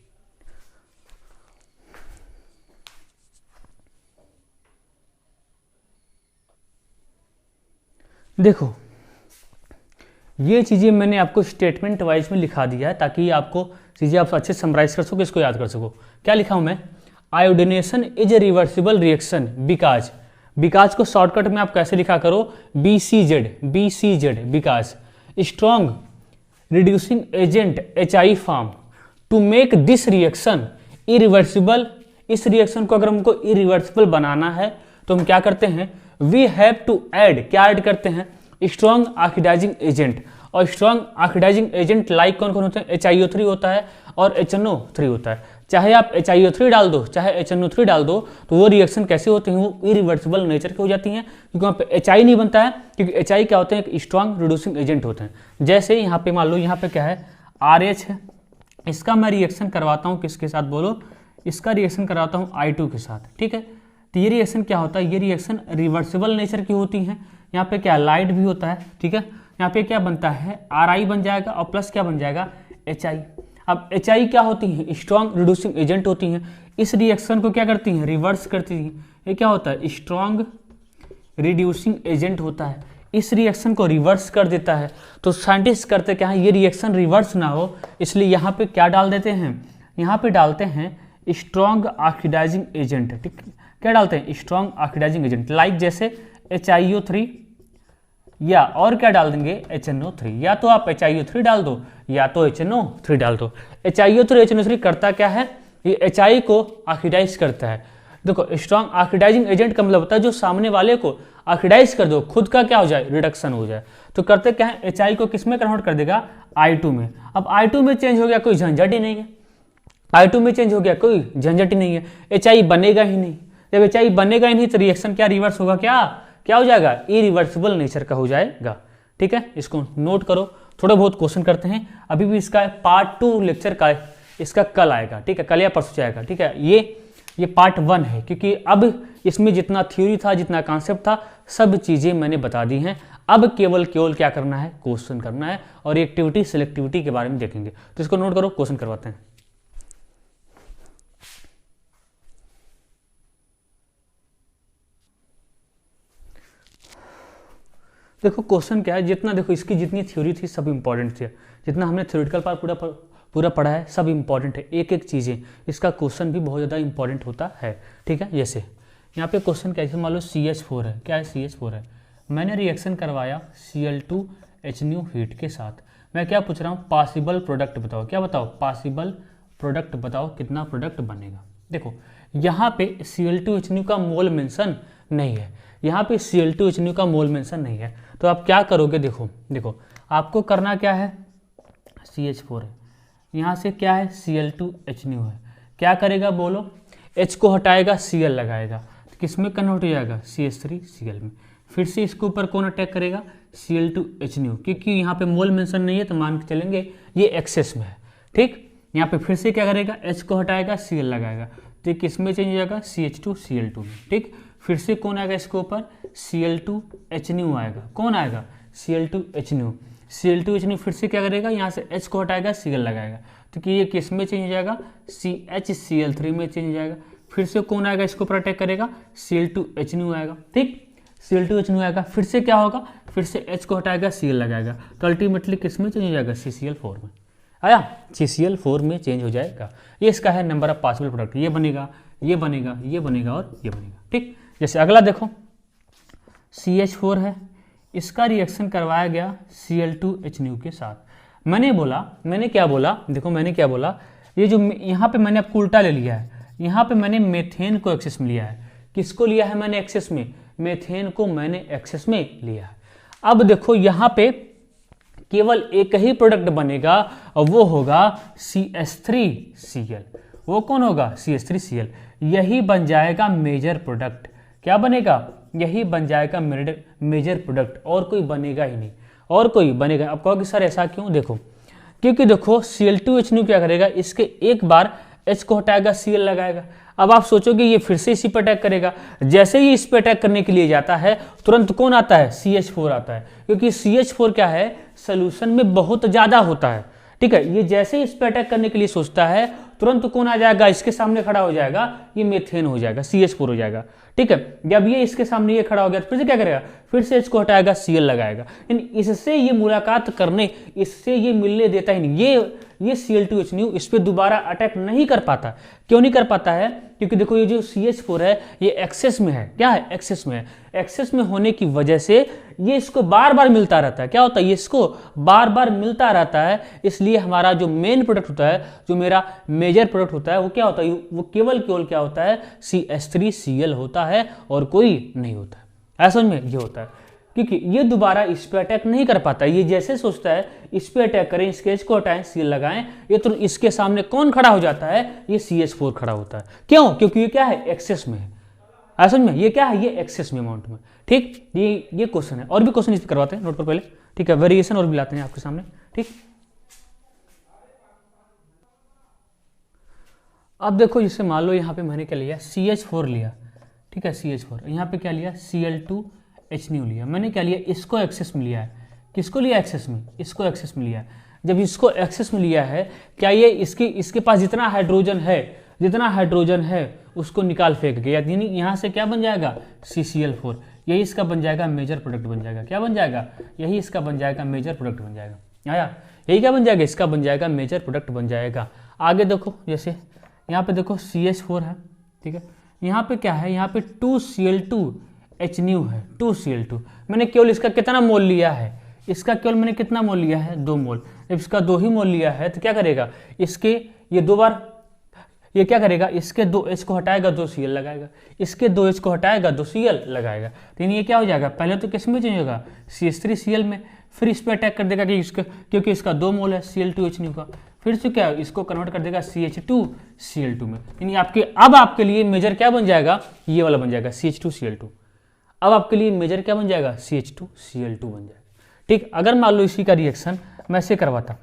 देखो ये चीज़ें मैंने आपको स्टेटमेंट वाइज में लिखा दिया है ताकि आपको चीज़ें आप अच्छे समराइज कर सको, इसको याद कर सको। क्या लिखा हूं मैं, iodination is a reversible reaction because को शॉर्टकट में आप कैसे लिखा करो, BCZ because strong reducing agent HI form to make this reaction irreversible. इस रिएक्शन को अगर हमको इरिवर्सिबल बनाना है तो हम क्या करते हैं, वी हैव टू ऐड, क्या ऐड करते हैं, स्ट्रॉन्ग ऑक्सीडाइजिंग एजेंट। और स्ट्रॉन्ग ऑक्सीडाइजिंग एजेंट लाइक कौन कौन होते हैं, HiO3 होता है और HNO3 होता है। चाहे आप HiO3 डाल दो चाहे HNO3 डाल दो तो वो रिएक्शन कैसे होती हैं, वो इरिवर्सिबल नेचर की हो जाती हैं, क्योंकि वहाँ पे HI नहीं बनता है, क्योंकि HI क्या होते हैं, स्ट्रॉन्ग रिड्यूसिंग एजेंट होते हैं। जैसे यहाँ पे मान लो यहाँ पे क्या है, RH है, इसका मैं रिएक्शन करवाता हूँ किसके साथ, बोलो, इसका रिएक्शन करवाता हूँ I2 के साथ, ठीक है। तो ये रिएक्शन क्या होता है, ये रिएक्शन रिवर्सिबल नेचर की होती हैं। यहाँ पे क्या लाइट भी होता है, ठीक है। यहाँ पे क्या बनता है, RI बन जाएगा और प्लस क्या बन जाएगा, HI। अब HI क्या होती है, स्ट्रॉन्ग रिड्यूसिंग एजेंट होती हैं। इस रिएक्शन को क्या करती हैं, रिवर्स करती हैं। ये क्या होता है, स्ट्रॉन्ग रिड्यूसिंग एजेंट होता है, इस रिएक्शन को रिवर्स कर देता है। तो साइंटिस्ट करते क्या है, ये रिएक्शन रिवर्स ना हो इसलिए यहाँ पे क्या डाल देते हैं, यहाँ पे डालते हैं स्ट्रॉन्ग ऑक्सीडाइजिंग एजेंट, ठीक। क्या डालते हैं, स्ट्रॉन्ग ऑक्सीडाइजिंग एजेंट, लाइक जैसे HiO3 या और क्या डाल देंगे, HNO3। या तो आप HiO3 डाल दो या तो HNO3 डाल दो। HiO3 HNO3 करता क्या है, ये HI को ऑक्सीडाइज करता है। देखो स्ट्रॉन्ग ऑक्सीडाइजिंग एजेंट का मतलब होता है जो सामने वाले को ऑक्सीडाइज कर दो, खुद का क्या हो जाए, रिडक्शन हो जाए। तो करते क्या है, HI को किस में कन्वर्ट कर देगा, I2 में। अब I2 में चेंज हो गया, कोई झंझट ही नहीं है। I2 में चेंज हो गया, कोई झंझट ही नहीं है, HI बनेगा ही नहीं। जब HI बनेगा ही नहीं तो रिएक्शन क्या रिवर्स होगा, क्या हो जाएगा, इरिवर्सिबल नेचर का हो जाएगा, ठीक है। इसको नोट करो, थोड़ा बहुत क्वेश्चन करते हैं। अभी भी इसका पार्ट 2 लेक्चर का इसका कल आएगा, ठीक है, कल या परसों जाएगा, ठीक है। ये पार्ट 1 है, क्योंकि अब इसमें जितना थ्योरी था, जितना कॉन्सेप्ट था, सब चीज़ें मैंने बता दी हैं। अब केवल क्या करना है, क्वेश्चन करना है और एक्टिविटी सिलेक्टिविटी के बारे में देखेंगे। तो इसको नोट करो, क्वेश्चन करवाते हैं। देखो क्वेश्चन क्या है, जितना देखो इसकी जितनी थ्योरी थी सब इंपॉर्टेंट थी, जितना हमने थ्योरेटिकल पार्ट पूरा पढ़ा है सब इंपॉर्टेंट है, एक एक चीज़ें, इसका क्वेश्चन भी बहुत ज़्यादा इंपॉर्टेंट होता है। ठीक है, जैसे यहाँ पे क्वेश्चन क्या है, मान लो CH4 है, क्या है CH4 है, मैंने रिएक्शन करवाया Cl2H हीट के साथ, मैं क्या पूछ रहा हूँ, पॉसिबल प्रोडक्ट बताओ, क्या बताओ, पॉसिबल प्रोडक्ट बताओ, कितना प्रोडक्ट बनेगा। देखो यहाँ पे Cl2H का मोल मेंशन नहीं है, यहाँ पे Cl2H का मोल मेंशन नहीं है, तो आप क्या करोगे, देखो आपको करना क्या है, CH4 है, यहाँ से क्या है Cl2H है, क्या करेगा बोलो, H को हटाएगा Cl लगाएगा, तो किस में कन्वर्ट हो जाएगा, CH3Cl में, फिर से इसके ऊपर कौन अटैक करेगा, Cl2H, क्योंकि यहाँ पे मोल मेंशन नहीं है तो मान के चलेंगे ये एक्सेस में है। ठीक, यहाँ पे फिर से क्या करेगा, H को हटाएगा Cl लगाएगा, तो ये किस में चेंज हो जाएगा, CH2Cl2 में। ठीक, फिर से कौन आएगा इसके ऊपर, Cl2H आएगा, कौन आएगा, Cl2H फिर से क्या करेगा, यहाँ से H को हटाएगा Cl लगाएगा, तो कि ये किस में चेंज हो जाएगा, CHCl3 में चेंज हो जाएगा, फिर से कौन आएगा इसके ऊपर अटैक करेगा, Cl2H आएगा। ठीक, Cl2H आएगा, फिर से क्या होगा, फिर से H को हटाएगा Cl लगाएगा, तो अल्टीमेटली किस में चेंज हो जाएगा, CCl4 में आया, CCl4 में चेंज हो जाएगा। ये इसका है नंबर ऑफ पॉसिबल प्रोडक्ट, ये बनेगा, ये बनेगा, ये बनेगा और ये बनेगा। ठीक, जैसे अगला देखो CH4 है, इसका रिएक्शन करवाया गया Cl2H के साथ, मैंने क्या बोला, देखो मैंने क्या बोला, ये जो यहाँ पे मैंने आपको उल्टा ले लिया है, यहाँ पे मैंने मेथेन को एक्सेस में लिया है, किसको लिया है मैंने एक्सेस में, मेथेन को मैंने एक्सेस में लिया है। अब देखो यहाँ पे केवल एक ही प्रोडक्ट बनेगा और वो होगा CH3Cl, वो कौन होगा, CH3Cl, यही बन जाएगा मेजर प्रोडक्ट, क्या बनेगा, यही बन जाएगा मेजर प्रोडक्ट, और कोई बनेगा ही नहीं, और कोई बनेगा। अब कहोगे सर ऐसा क्यों, देखो क्योंकि देखो Cl2H क्या करेगा, इसके एक बार H को हटाएगा Cl लगाएगा, अब आप सोचोगे ये फिर से इसी पर अटैक करेगा, जैसे ही इस पर अटैक करने के लिए जाता है तुरंत कौन आता है, CH4 आता है, क्योंकि CH4 क्या है, सोल्यूशन में बहुत ज्यादा होता है। ठीक है, ये जैसे इस पर अटैक करने के लिए सोचता है तुरंत कौन आ जाएगा, इसके सामने खड़ा हो जाएगा, ये मेथेन हो जाएगा, CH4 हो जाएगा। ठीक है, जब ये इसके सामने ये खड़ा हो गया तो फिर से क्या करेगा, फिर से H को हटाएगा Cl लगाएगा, यानी इससे ये मुलाकात करने, इससे ये मिलने देता ही नहीं, ये Cl2H इस पर दोबारा अटैक नहीं कर पाता। क्यों नहीं कर पाता है, क्योंकि देखो ये जो CH4 है ये एक्सेस में है, क्या है, एक्सेस में है, एक्सेस में होने की वजह से ये इसको बार बार मिलता रहता है, क्या होता है, ये इसको बार बार मिलता रहता है, इसलिए हमारा जो मेन प्रोडक्ट होता है, जो मेरा मेजर प्रोडक्ट होता है, वो क्या होता है, वो केवल क्या होता है, CH3Cl होता है और कोई नहीं होता है। ऐसा में ये होता है, क्योंकि ये दोबारा इस पे अटैक नहीं कर पाता, ये जैसे सोचता है इस पे अटैक करें, इसके H को हटाएं Cl लगाएं, ये तो इसके सामने कौन खड़ा हो जाता है, ये CH4 खड़ा होता है। क्यों, क्योंकि ये क्या है, एक्सेस में है, ऐसा में ये क्या है, ये एक्सेस में अमाउंट में। ठीक, ये क्वेश्चन है, और भी क्वेश्चन इस पर करवाते हैं, नोट कर पहले। ठीक है, वेरिएशन और भी लाते हैं आपके सामने। ठीक, अब देखो जैसे मान लो यहाँ पे मैंने क्या लिया, CH4 लिया, ठीक है, CH4, यहाँ पे क्या लिया, Cl2H लिया, मैंने क्या लिया, इसको एक्सेस में लिया है, किसको लिया एक्सेस में, इसको एक्सेस में लिया है। जब इसको एक्सेस में लिया है, क्या ये इसके पास जितना हाइड्रोजन है उसको निकाल फेंक गया, यानी यहाँ से क्या बन जाएगा, CCl4, यही इसका बन जाएगा मेजर प्रोडक्ट बन जाएगा, क्या बन जाएगा, यही इसका बन जाएगा मेजर प्रोडक्ट बन जाएगा। आया, यही क्या बन जाएगा, इसका बन जाएगा मेजर प्रोडक्ट बन जाएगा। आगे देखो, जैसे यहाँ पे देखो CH4 है, ठीक है, यहाँ पे क्या है, यहाँ पे 2Cl2H है, 2Cl2, मैंने केवल इसका कितना मोल लिया है, इसका केवल मैंने कितना मोल लिया है, 2 मोल। जब इसका 2 ही मोल लिया है तो क्या करेगा, इसके ये 2 बार ये क्या करेगा, इसके 2H को हटाएगा, 2 Cl लगाएगा, इसके 2H को हटाएगा, 2 Cl लगाएगा, तो ये क्या हो जाएगा, पहले तो किस में चेंज होगा, CH3Cl में, फिर इस पर अटैक कर देगा कि क्योंकि इसका 2 मोल है Cl2H का, फिर से क्या इसको कन्वर्ट कर देगा CH2Cl2 में, यानी अब आपके लिए मेजर क्या बन जाएगा, ये वाला बन जाएगा CH2Cl2। अब आपके लिए मेजर क्या बन जाएगा, CH2Cl2 बन जाएगा। ठीक, अगर मान लो इसी का रिएक्शन मैं ऐसे करवाता,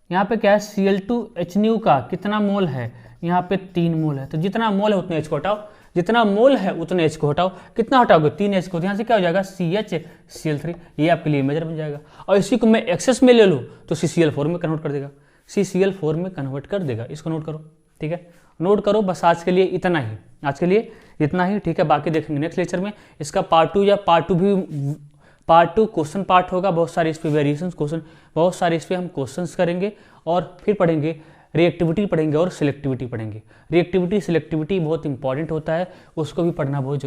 यहाँ पे क्या है, Cl2H का कितना मोल है, यहाँ पे 3 मोल है, तो जितना मोल है उतने H को हटाओ, जितना मोल है उतने H को हटाओ, कितना हटाओगे, 3H को, तो यहाँ से क्या हो जाएगा, CHCl3, ये आपके लिए मेजर बन जाएगा। और इसी को मैं एक्सेस में ले लूँ तो CCl4 में कन्वर्ट कर देगा, CCl4 में कन्वर्ट कर देगा, इसको नोट करो। ठीक है, नोट करो, बस आज के लिए इतना ही, आज के लिए इतना ही। ठीक है, बाकी देखेंगे नेक्स्ट लेक्चर में, इसका पार्ट 2 या पार्ट 2 भी पार्ट 2 क्वेश्चन पार्ट होगा, बहुत सारे इस पे वेरिएशन क्वेश्चन, बहुत सारे इस पे हम क्वेश्चंस करेंगे और फिर पढ़ेंगे रिएक्टिविटी पढ़ेंगे और सिलेक्टिविटी पढ़ेंगे। रिएक्टिविटी सिलेक्टिविटी बहुत इंपॉर्टेंट होता है, उसको भी पढ़ना बहुत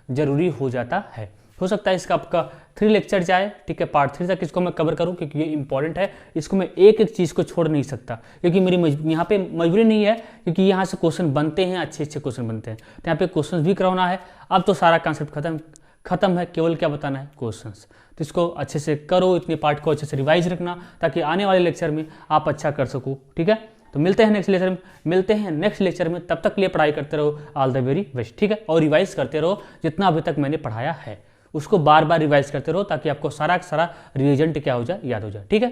जरूरी हो जाता है। हो सकता है इसका आपका 3 लेक्चर जाए, ठीक है, पार्ट 3 तक इसको मैं कवर करूं क्योंकि ये इंपॉर्टेंट है, इसको मैं एक एक चीज़ को छोड़ नहीं सकता क्योंकि मेरी यहाँ पे मजबूरी नहीं है, क्योंकि यहाँ से क्वेश्चन बनते हैं, अच्छे अच्छे क्वेश्चन बनते हैं, तो यहाँ पे क्वेश्चन भी करवाना है। अब तो सारा कॉन्सेप्ट खत्म है, केवल क्या बताना है, क्वेश्चंस। तो इसको अच्छे से करो, इतने पार्ट को अच्छे से रिवाइज रखना ताकि आने वाले लेक्चर में आप अच्छा कर सको, ठीक है। तो मिलते हैं नेक्स्ट लेक्चर में, तब तक के लिए पढ़ाई करते रहो, ऑल द वेरी बेस्ट, ठीक है। और रिवाइज करते रहो, जितना अभी तक मैंने पढ़ाया है उसको बार बार रिवाइज करते रहो ताकि आपको सारा रिविजन क्या हो जाए, याद हो जाए, ठीक है।